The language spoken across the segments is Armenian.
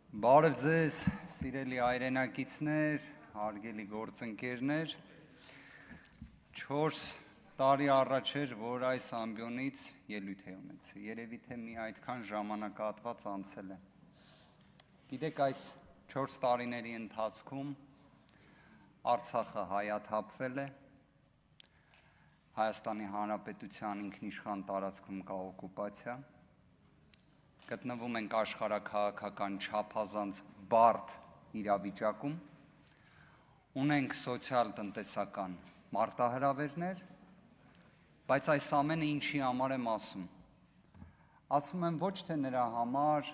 Բարև ձեզ, սիրելի հայրենակիցներ, հարգելի գործընկերներ, 4 տարի առաջ էր, որ այս ամբիոնից ելույթ է ունեցել, երևի թե մի այդքան ժամանակահատված անցել է։ Գիտեք, այս 4 տարիների ընթացքում Արցախը հայաթափվել է, Հայաստանի Հանրապետության ինքնիշխան տարածքում կա օկուպացիա, գտնվում ենք աշխարհաքաղաքական չափազանց բարդ իրավիճակում, ունենք սոցիալ-տնտեսական մարտահրավերներ, բայց այս ամենը ինչի համար եմ ասում։ Ասում եմ ոչ թե նրա համար,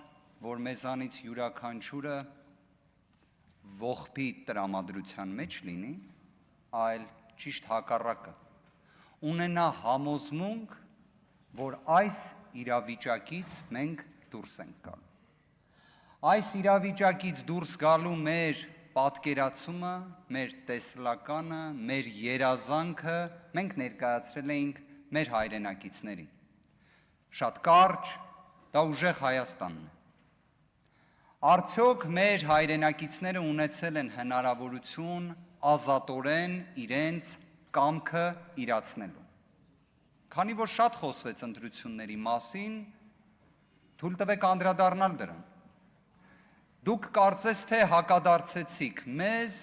որ մեզանից յուրաքանչյուրը ողբի տրամադրության մեջ լինի, այլ ճիշտ հակառակը, ունենա համոզմունք, որ այս իրավիճակից մենք դուրս ենք գալու։ Այս իրավիճակից դուրս գալու մեր պատկերացումը, մեր տեսլականը, մեր երազանքը մենք ներկայացրել էինք մեր հայրենակիցներին։ Շատ կարճ, դա ուժեղ Հայաստանն է։ Արդյոք մեր հայրենակիցները ունեցել են հնարավորություն ազատորեն իրենց կամքը իրացնելու։ Քանի որ շատ խոսվեց ընտրությունների մասին, թույլ տվեք անդրադառնալ դրան։ Դուք կարծես թե հակադարձեցիք մեզ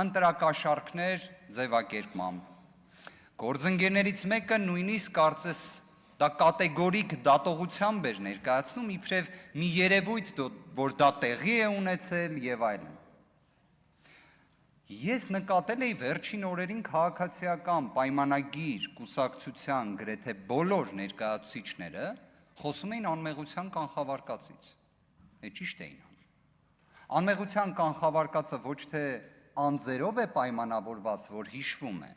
ընտրակաշառքներ ձևակերպմամբ։ Գործընկերներից մեկը նույնիսկ կարծես դա կատեգորիկ դատողությամբ էր ներկայացնում, իբրև մի երևույթ, որ դա տեղի է ունեցել եւ այլն։ Ես նկատել էի վերջին օրերին քաղաքացիական պայմանագիր կուսակցության գրեթե բոլոր ներկայացուցիչները խոսում էին անմեղության կանխավարկածից։ Ճիշտ էին անում։ Անմեղության կանխավարկածը ոչ թե անձերով է պայմանավորված, որ հիշվում է,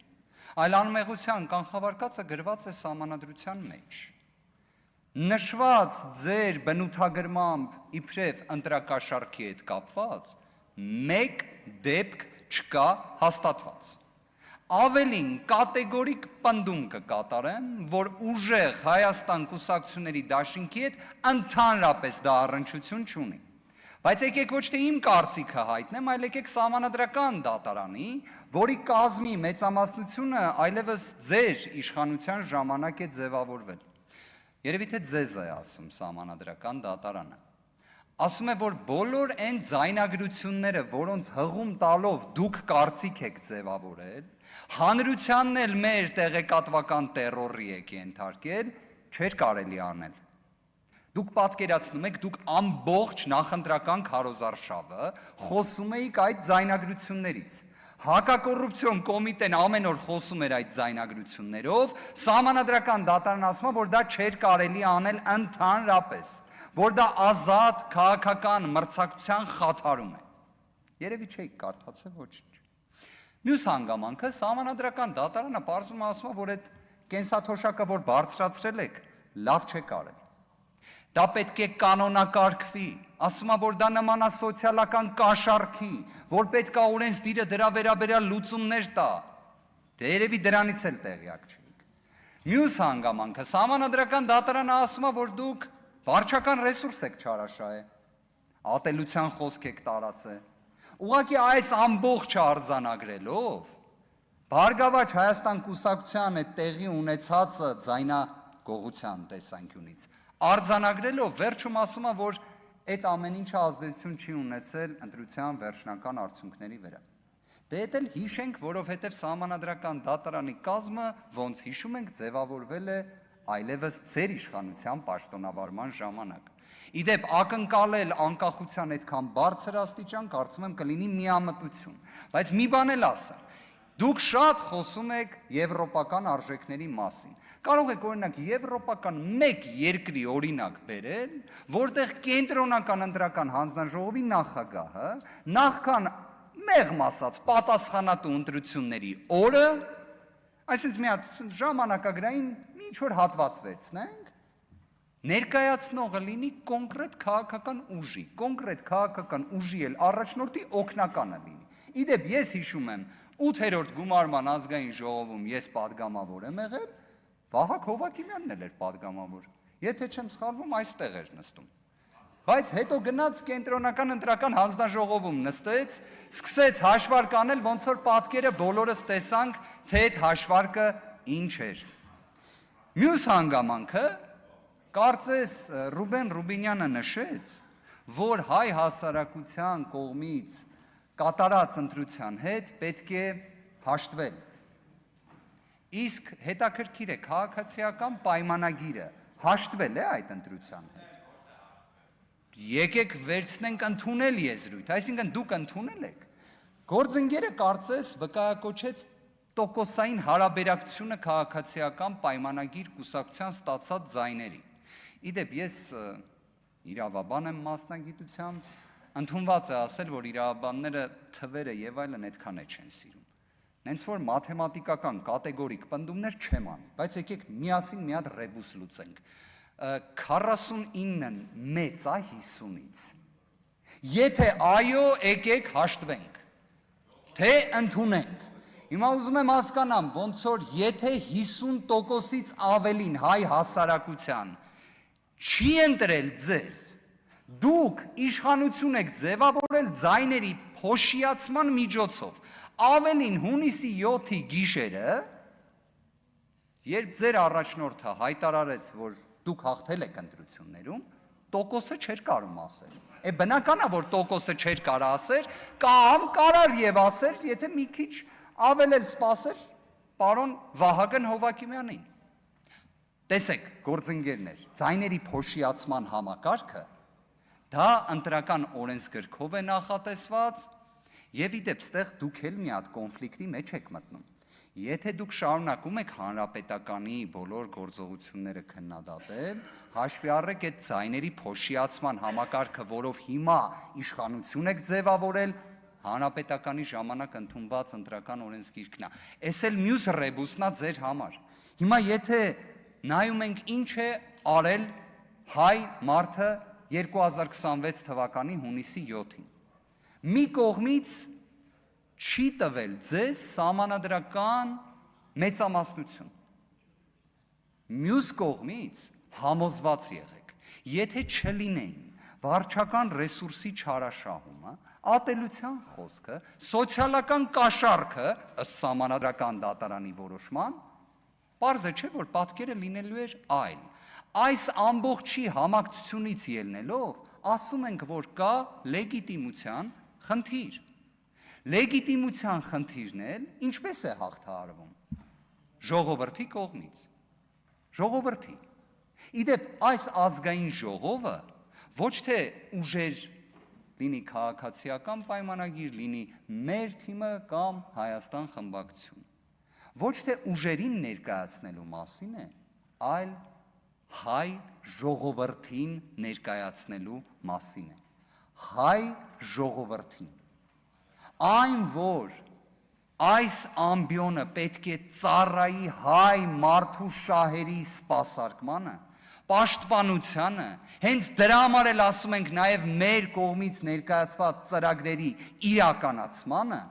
այլ անմեղության կանխավարկածը գրված է Սահմանադրության մեջ։ Նշված ձեր բնութագրմամբ իբրև ընտրակաշառքի հետ կապված մեկ դեպք չկա հաստատված։ Ավելին կատեգորիկ պնդում կկատարեմ, որ ուժեղ Հայաստան կուսակցությունների դաշինքի հետ ընդհանրապես դա առնչություն չունի։ Բայց եկեք ոչ թե իմ կարծիքը հայտնեմ, այլ եկեք Սահմանադրական դատարանի, որի կազմի մեծամասնությունը այլևս ձեր իշխանության ժամանակ է ձևավորվել։ Երևի թե ձեզ է ասում Սահմանադրական դատարանը։ Ասում է, որ բոլոր այն ձայնագրությունները, որոնց հղում տալով դուք կարծիք եք ձևավորել, հանրությանն էլ մեր տեղեկատվական տերորի եք ենթարկել, չէր կարելի անել։ Դուք պատկերացնում եք, դուք ամբողջ նախընտրական քարոզարշավը խոսում էիք այդ ձայնագրություններից։ Հակակոռուպցիոն կոմիտեն ամեն օր խոսում էր այդ ձայնագրություններով, Սահմանադրական դատարանն ասում է, որ դա չէր կարելի անել ընդհանրապես, որ դա ազատ քաղաքական մրցակցության խաթարում է։ Երևի չէիք կարդացել ոչինչ։ Մյուս հանգամանքը Սահմանադրական դատարանը պարզում ասում է, որ այդ կենսաթոշակը, որ բարձրացրել եք, լավ չեք արել։ Դա պետք է կանոնակարգվի, ասում է, որ դա նման է սոցիալական կաշառքի, որ պետք է օրենսդիրը դրա վերաբերյալ լուծումներ տա։ Դե երևի դրանից էլ տեղյակ չեք։ Մյուս հանգամանքը Սահմանադրական դատարանը ասում է, որ դուք վարչական ռեսուրս եք չարաշահել, ատելության խոսք եք տարածել։ Ուղղակի այս ամբողջը արձանագրելով, Բարգավաճ Հայաստան կուսակցության այդ տեղի ունեցածը ձայնագողության տեսանկյունից արձանագրելով վերջում ասում է, որ այդ ամեն ինչը ազդեցություն չի ունեցել ընտրության վերջնական արդյունքների վրա։ Դե դա էլ հիշենք, որովհետև Սահմանադրական դատարանի կազմը, ոնց հիշում ենք, ձևավորվել է այլևս ձեր իշխանության պաշտոնավարման ժամանակ։ Իդեպ ակնկալել անկախության այդքան բարձր աստիճան, կարծում եմ կլինի միամտություն, բայց մի բան էլ ասեմ, դուք շատ խոսում եք եվրոպական արժեքների մասին։ Կարող եք օրինակ եվրոպական մեկ երկրի օրինակ բերել, որտեղ կենտրոնական ընտրական հանձնաժողովի նախագահը նախքան մեղմ ասած պատասխանատու ընտրությունների օրը, այսինքն մի հատ ժամանակագրային ինչ-որ հատված վերցնենք, ներկայացնողը լինի կոնկրետ քաղաքական ուժի էլ առաջնորդի օգնականը լինի։ Իդեպ ես հիշում եմ 8-րդ գումարման ազգային ժողովում ես պատգամավոր եմ եղել, Վահագն Հովակիմյանն էլ էր պատգամավոր։ Եթե չեմ սխալվում, այստեղ էր նստում։ Բայց հետո գնաց կենտրոնական ընտրական հանձնաժողովում նստեց, սկսեց հաշվարկ անել, ոնց որ պատկերը բոլորս տեսանք, թե այդ հաշվարկը ինչ էր։ Մյուս հանգամանքը, կարծես Ռուբեն Ռուբինյանը նշեց, որ հայ հասարակության կողմից կատարած ընտրության հետ պետք է հաշտվել։ Իսկ հետաքրքիր է, քաղաքացիական պայմանագիրը հաշտվել է այդ ընտրության հետ։ Եկեք վերցնենք ընդունել եզրույթ, այսինքն դուք ընդունել եք։ Գործընկերը կարծես վկայակոչեց տոկոսային հարաբերակցությունը քաղաքացիական պայմանագիր կուսակցության ստացած ձայների։ Իդեպ ես իրավաբան եմ մասնագիտությամբ, ընդունված է ասել, որ իրավաբանները թվերը եւ այլն այդքան է չեն սիրում։ Նենց որ մաթեմատիկական կատեգորիկ պնդումներ չեմ անի, բայց եկեք միասին մի հատ ռեբուս լուծենք։ 49-ն մեծ է 50-ից։ Եթե այո, եկեք հաշտվենք, թե ընդունենք։ Հիմա ուզում եմ հասկանամ, ոնց որ եթե 50%-ից ավելին հայ հասարակության չի ընտրել ձեզ, դուք իշխանություն եք ձևավորել ձայների փոշիացման միջոցով, ավելին հունիսի 7-ի գիշերը, երբ ձեր առաջնորդը հայտարարեց, որ դուք հաղթել եք ընտրություններում, տոկոսը չէր կարում ասել։ Բնական է, որ տոկոսը չէր կարա ասել, կամ կարար եւ ասել, եթե մի քիչ ավել էլ սպասեր պարոն Վահագն Հովակիմյանին։ Տեսեք, գործընկերներ, ձայների փոշիացման համակարգը դա ընտրական օրենսգրքով է նախատեսված եւ իդեպ ստեղ դուք էլ մի հատ կոնֆլիկտի մեջ եք մտնում։ Եթե դուք շարունակում եք հանրապետականի բոլոր գործողությունները քննադատել, հաշվի առեք այդ ձայների փոշիացման համակարգը, որով հիմա իշխանություն եք ձևավորել, հանրապետականի ժամանակ ընդունված ընտրական օրենսգիրքն է։ Էս էլ մյուս ռեբուսնա ձեր համար։ Հիմա եթե նայում ենք ինչ է արել հայ մարդը 2026 թվականի հունիսի 7-ին։ Մի կողմից չի տվել ձեզ սահմանադրական մեծամասնություն։ Մյուս կողմից համոզված եղեք, եթե չլինեին վարչական ռեսուրսի չարաշահումը, ատելության խոսքը, սոցիալական կաշառքը ըստ սահմանադրական դատարանի որոշման, պարզ է չէ, որ պատկերը լինելու էր այլ։ Այս ամբողջի համակցությունից ելնելով, ասում ենք, որ կա լեգիտիմության խնդիր։ Լեգիտիմության խնդիրն էլ ինչպես է հաղթահարվում։ Ժողովրդի կողմից։ Ժողովրդի։ Իդեպ այս ազգային ժողովը ոչ թե ուժեր լինի քաղաքացիական պայմանագիր, լինի մեր թիմը կամ Հայաստան խմբակցություն։ Ոչ թե ուժերին ներկայացնելու մասին է, այլ հայ ժողովրդին ներկայացնելու մասին է։ Հայ ժողովրդին։ Այն, որ այս ամբիոնը պետք է ծառայի հայ մարդու շահերի սպասարկմանը, պաշտպանությանը, հենց դրա համար էլ ասում ենք նաև մեր կողմից ներկայացված ծրագրերի իրականացմանը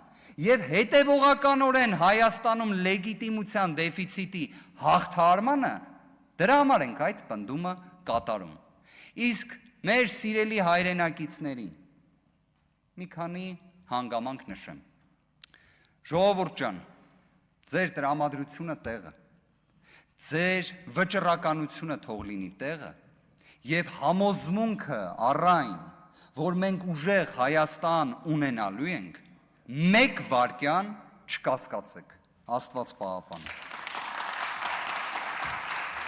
եւ հետեւողականորեն Հայաստանում լեգիտիմության դեֆիցիտի հաղթահարմանը, դրա համար ենք այդ պնդումը կատարում։ Իսկ մեր սիրելի հայրենակիցներին մի քանի հանգամանք նշեմ։ Ժողովուրդ ջան, ձեր տրամադրությունը տեղը, ձեր վճռականությունը թող լինի տեղը եւ համոզմունքը առայն, որ մենք ուժեղ Հայաստան ունենալու ենք, մեկ վայրկյան չկասկածեք։ Աստված պահապան։